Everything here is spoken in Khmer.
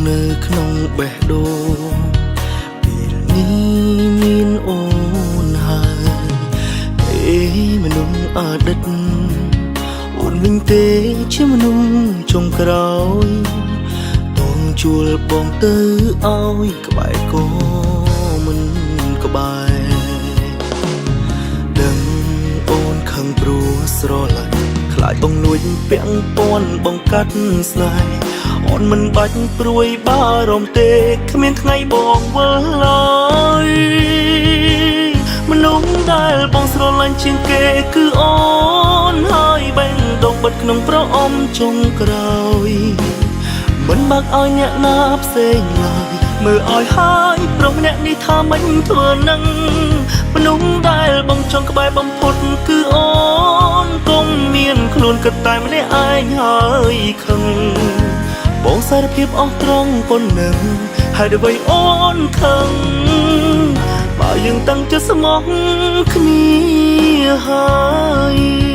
នៅក្នុងបេះដូងពេលនេះមានអូនហើយមនុស្សអតីតអូនវិញទេជាមនុស្សចុងក្រោយបងជួលបងទៅឲ្យក្បែរក៏មិនក្បែរដឹងអូនខឹងព្រោះស្រឡាញ់ខ្លាចបងលួចពាំងពាន់បងកាត់ស្នេហ៍អូនមិនបាច់ព្រួយបារម្ភទេគ្មានថ្ងៃបងវិលឡើយមនុស្សដែលបងស្រឡាញ់ជាងគេគឺអូនហើយបេះដូងបិទក្នុងប្រអប់ចុងក្រោយមិនបាក់ឲ្យអ្នកណាផ្សេងឡើយមើលឲ្យហើយប្រុសអ្នកនេះថាមិនធ្វើនឹងមនុស្សដែលបងចង់ក្បែរបំផុតគឺអូនកុំមានខ្លួនគិតតែម្នាក់ឯងហើយខឹងបងសារភាពអស់ត្រង់ប៉ុណ្ណឹងហើយអ្វីអូនខឹងបើយើងតាំងចិត្តស្មោះគ្នាហើយ